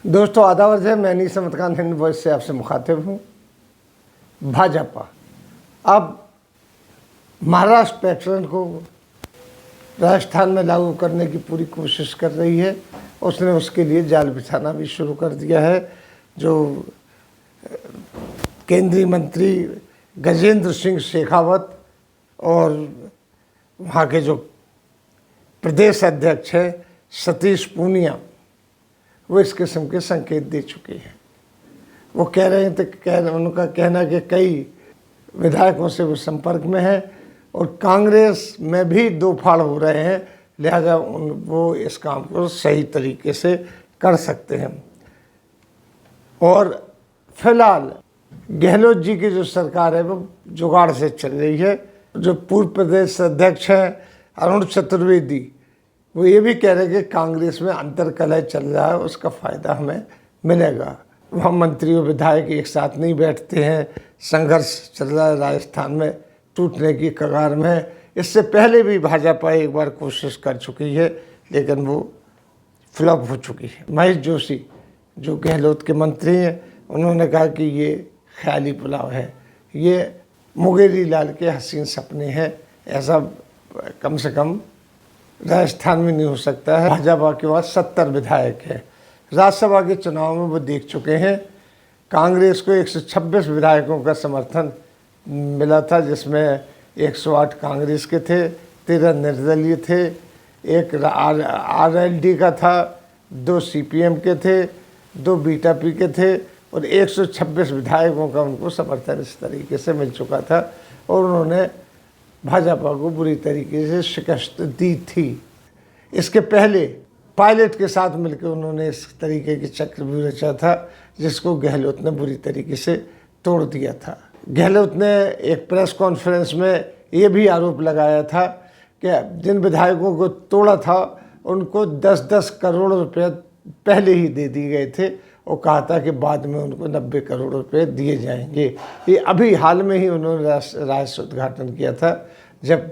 दोस्तों आदाब है, मैं नीस अहमद खान हिंद वॉइस से आपसे मुखातिब हूँ। भाजपा अब महाराष्ट्र पैटर्न को राजस्थान में लागू करने की पूरी कोशिश कर रही है। उसने उसके लिए जाल बिछाना भी शुरू कर दिया है। जो केंद्रीय मंत्री गजेंद्र सिंह शेखावत और वहाँ के जो प्रदेश अध्यक्ष हैं सतीश पूनिया, वो इस किस्म के संकेत दे चुके हैं। वो कह रहे हैं उनका कहना कि कई विधायकों से वो संपर्क में है और कांग्रेस में भी दो फाड़ हो रहे हैं, लिहाजा वो इस काम को सही तरीके से कर सकते हैं। और फिलहाल गहलोत जी की जो सरकार है वो जुगाड़ से चल रही है। जो पूर्व प्रदेश अध्यक्ष हैं अरुण चतुर्वेदी, वो ये भी कह रहे हैं कि कांग्रेस में अंतर्कलह चल रहा है, उसका फ़ायदा हमें मिलेगा। वहाँ मंत्री और विधायक एक साथ नहीं बैठते हैं, संघर्ष चल रहा है राजस्थान में, टूटने की कगार में है। इससे पहले भी भाजपा एक बार कोशिश कर चुकी है, लेकिन वो फ्लॉप हो चुकी है। महेश जोशी जो गहलोत के मंत्री हैं, उन्होंने कहा कि ये ख्याली पुलाव है, ये मुंगेरी लाल के हसीन सपने हैं, ऐसा कम से कम राजस्थान में नहीं हो सकता है। भाजपा के पास 70 विधायक हैं। राज्यसभा के चुनाव में वो देख चुके हैं, कांग्रेस को 126 विधायकों का समर्थन मिला था, जिसमें 108 कांग्रेस के थे, 13 निर्दलीय थे, एक आरएलडी का था, 2 सीपीएम के थे, 2 बीटापी के थे और 126 विधायकों का उनको समर्थन इस तरीके से मिल चुका था और उन्होंने भाजपा को बुरी तरीके से शिकस्त दी थी। इसके पहले पायलट के साथ मिलकर उन्होंने इस तरीके के चक्र भी रचा था, जिसको गहलोत ने बुरी तरीके से तोड़ दिया था। गहलोत ने एक प्रेस कॉन्फ्रेंस में ये भी आरोप लगाया था कि जिन विधायकों को तोड़ा था उनको 10-10 करोड़ रुपए पहले ही दे दिए गए थे और कहा था कि बाद में उनको 90 करोड़ रुपए दिए जाएंगे। ये अभी हाल में ही उन्होंने राजस्व उद्घाटन किया था, जब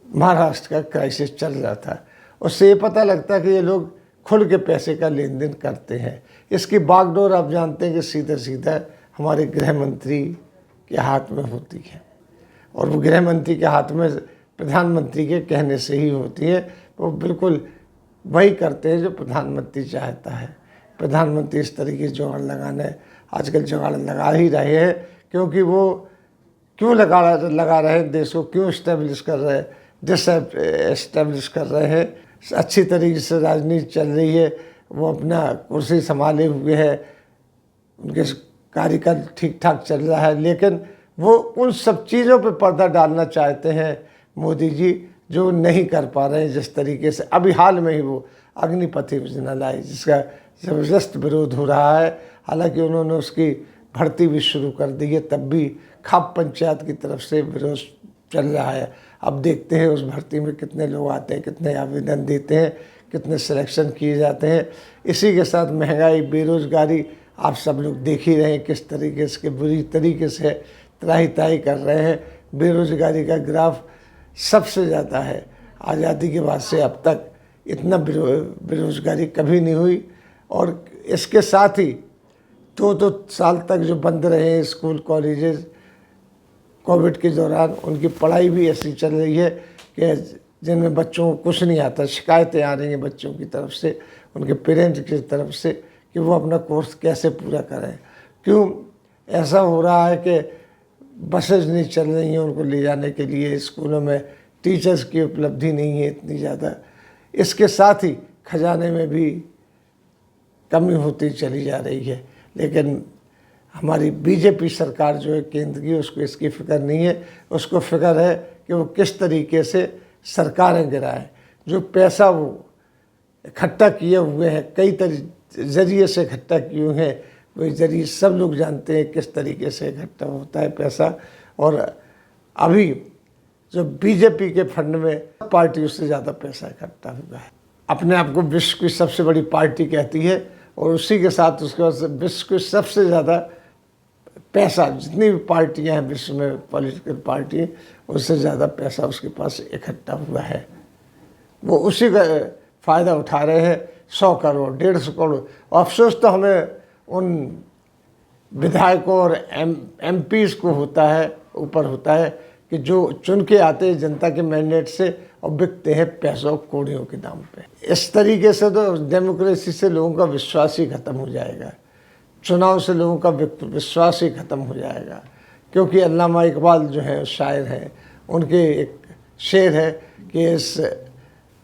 महाराष्ट्र का क्राइसिस चल रहा था। उससे ये पता लगता है कि ये लोग खुल के पैसे का लेन देन करते हैं। इसकी बागडोर आप जानते हैं कि सीधा सीधा हमारे गृह मंत्री के हाथ में होती है और वो गृह मंत्री के हाथ में प्रधानमंत्री के कहने से ही होती है। वो बिल्कुल वही करते हैं जो प्रधानमंत्री चाहता है। प्रधानमंत्री इस तरीके से जुगाड़ आजकल जुगाड़ लगा ही रहे हैं, क्योंकि वो क्यों लगा रहे हैं, देश को क्यों इस्टेब्लिश कर रहे हैं, डिसएस्टेब्लिश कर रहे हैं। अच्छी तरीके से राजनीति चल रही है, वो अपना कुर्सी संभाले हुए है, उनके कार्यकाल ठीक ठाक चल रहा है, लेकिन वो उन सब चीज़ों पे पर्दा डालना चाहते हैं मोदी जी, जो नहीं कर पा रहे हैं। जिस तरीके से अभी हाल में ही वो अग्निपथ योजना लाई, जिसका ज़बरदस्त विरोध हो रहा है। हालांकि उन्होंने उसकी भर्ती भी शुरू कर दी है, तब भी खाप पंचायत की तरफ से विरोध चल रहा है। अब देखते हैं उस भर्ती में कितने लोग आते हैं, कितने आवेदन देते हैं, कितने सिलेक्शन किए जाते हैं। इसी के साथ महंगाई, बेरोजगारी आप सब लोग देख ही रहे हैं किस तरीके से बुरी तरीके से त्राही कर रहे हैं। बेरोजगारी का ग्राफ सबसे ज़्यादा है। आज़ादी के बाद से अब तक इतना बेरोजगारी कभी नहीं हुई। और इसके साथ ही 2 साल तक जो बंद रहे स्कूल कॉलेजेस कोविड के दौरान, उनकी पढ़ाई भी ऐसी चल रही है कि जिनमें बच्चों को कुछ नहीं आता। शिकायतें आ रही हैं बच्चों की तरफ से, उनके पेरेंट्स की तरफ से, कि वो अपना कोर्स कैसे पूरा करें। क्यों ऐसा हो रहा है कि बसेज नहीं चल रही हैं उनको ले जाने के लिए, स्कूलों में टीचर्स की उपलब्धि नहीं है इतनी ज़्यादा। इसके साथ ही खजाने में भी कमी होती चली जा रही है। लेकिन हमारी बीजेपी सरकार जो है केंद्र की, उसको इसकी फ़िक्र नहीं है। उसको फ़िक्र है कि वो किस तरीके से सरकारें गिराएं। जो पैसा वो इकट्ठा किए हुए हैं, कई ज़रिए से इकट्ठा किए हुए हैं, वही ज़रिए सब लोग जानते हैं किस तरीके से इकट्ठा होता है पैसा। और अभी जो बीजेपी के फंड में पार्टी उससे ज़्यादा पैसा इकट्ठा हुआ है। अपने आप को विश्व की सबसे बड़ी पार्टी कहती है और उसी के साथ उसके बाद विश्व की सबसे ज़्यादा पैसा, जितनी भी पार्टियां हैं विश्व में पॉलिटिकल पार्टी, उससे ज़्यादा पैसा उसके पास इकट्ठा हुआ है। वो उसी का फ़ायदा उठा रहे हैं। 100 करोड़ 150 करोड़। अफसोस तो हमें उन विधायकों और एमपीज़ को होता है, ऊपर होता है कि जो चुन के आते हैं जनता के मैंडेट से और बिकते हैं पैसों कौड़ियों के दाम पे। इस तरीके से तो डेमोक्रेसी से लोगों का विश्वास ही खत्म हो जाएगा, चुनाव से लोगों का विश्वास ही खत्म हो जाएगा। क्योंकि अल्लामा इकबाल जो है शायर हैं, उनके एक शेर है कि इस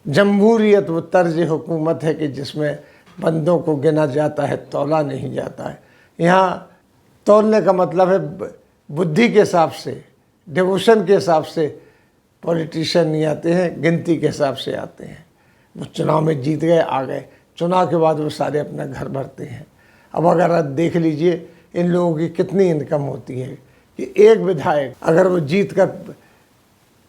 जमहूरियत वो तर्ज हुकूमत है कि जिसमें बंदों को गिना जाता है, तौला नहीं जाता है। यहाँ तौलने का मतलब है बुद्धि के हिसाब से, डिवोशन के हिसाब से पॉलिटिशियन नहीं आते हैं, गिनती के हिसाब से आते हैं। वो चुनाव में जीत गए, आ गए, चुनाव के बाद वो सारे अपना घर भरते हैं। अब अगर आप देख लीजिए इन लोगों की कितनी इनकम होती है कि एक विधायक अगर वो जीत कर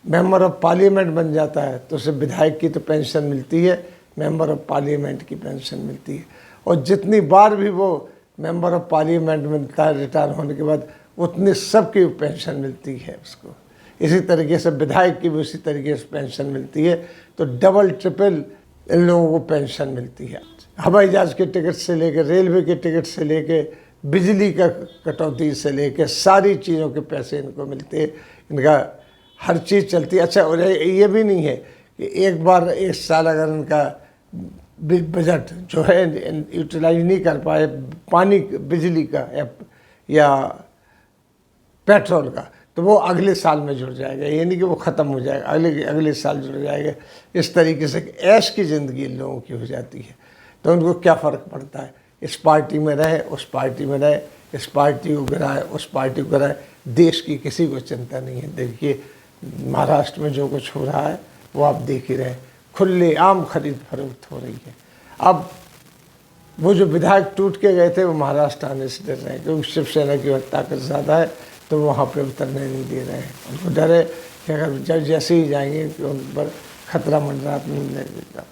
मेंबर ऑफ पार्लियामेंट बन जाता है तो उसे विधायक की तो पेंशन मिलती है, मेंबर ऑफ पार्लियामेंट की पेंशन मिलती है। और जितनी बार भी वो मेंबर ऑफ पार्लियामेंट मिलता है रिटायर होने के बाद, उतनी सबकी पेंशन मिलती है उसको। इसी तरीके से विधायक की भी उसी तरीके से पेंशन मिलती है। तो डबल ट्रिपल इन लोगों को पेंशन मिलती है। हवाई जहाज़ के टिकट से लेकर, रेलवे के टिकट से लेकर, बिजली का कटौती से लेकर सारी चीज़ों के पैसे इनको मिलते हैं। इनका हर चीज़ चलती है। अच्छा, और ये भी नहीं है कि एक बार एक साल अगर इनका बजट जो है यूटिलाइज नहीं कर पाए पानी बिजली का या पेट्रोल का, तो वो अगले साल में जुड़ जाएगा। ये नहीं कि वो ख़त्म हो जाएगा, अगले साल जुड़ जाएगा। इस तरीके से ऐश की ज़िंदगी लोगों की हो जाती है। तो उनको क्या फ़र्क पड़ता है, इस पार्टी में रहे, उस पार्टी में रहे, इस पार्टी को गिराए, उस पार्टी को गिराए। देश की किसी को चिंता नहीं है। देखिए महाराष्ट्र में जो कुछ हो रहा है वो आप देख ही रहे, खुले आम खरीद फरोख्त हो रही है। अब वो जो विधायक टूट के गए थे वो महाराष्ट्र आने से डर रहे हैं, क्योंकि शिवसेना की ताकत ज़्यादा है, तो वहाँ पे उतरने नहीं दे रहे हैं। उनको डर है कि अगर जब जैसे ही जाएंगे कि उन पर खतरा मंडरात नहीं लगेगा,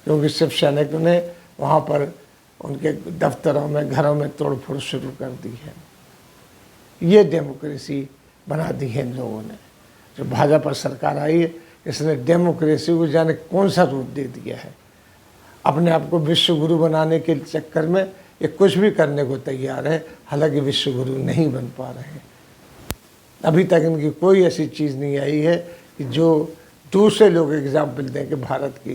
क्योंकि शिवसैनिकों ने वहाँ पर उनके दफ्तरों में, घरों में तोड़ फोड़ शुरू कर दी है। ये डेमोक्रेसी बना दी है इन लोगों ने। जो भाजपा सरकार आई है, इसने डेमोक्रेसी को जाने कौन सा रूप दे दिया है। अपने आप को विश्व गुरु बनाने के चक्कर में ये कुछ भी करने को तैयार है, हालांकि विश्व गुरु नहीं बन पा रहे हैं। अभी तक इनकी कोई ऐसी चीज़ नहीं आई है कि जो दूसरे लोग एग्जाम्पल दें कि भारत की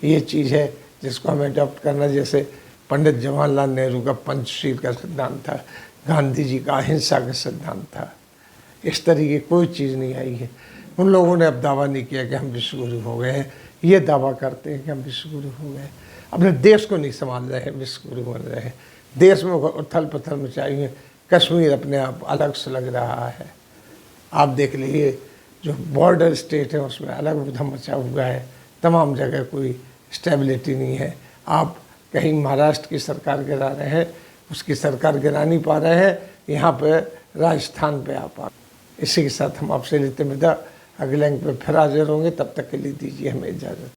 ये चीज़ है जिसको हमें अडॉप्ट करना। जैसे पंडित जवाहरलाल नेहरू का पंचशील का सिद्धांत था, गांधी जी का अहिंसा का सिद्धांत था। इस तरीके कोई चीज़ नहीं आई है। उन लोगों ने अब दावा नहीं किया कि हम विश्व गुरु हो गए हैं, ये दावा करते हैं कि हम विश्व गुरु हो गए। अपने देश को नहीं संभाल रहे हैं, विश्व गुरु बन रहे हैं। देश में उथल पुथल मचाई है। कश्मीर अपने आप अलग से लग रहा है। आप देख लीजिए जो बॉर्डर स्टेट है उसमें अलग उधम मचा हुआ है। तमाम जगह कोई स्टेबिलिटी नहीं है। आप कहीं महाराष्ट्र की सरकार गिरा रहे हैं, उसकी सरकार गिरा नहीं पा रहे हैं, यहाँ पे राजस्थान पे आ पा। इसी के साथ हम आपसे लेते विदा। अगले अंक पे फिर हाजिर होंगे, तब तक के लिए दीजिए हमें इजाज़त।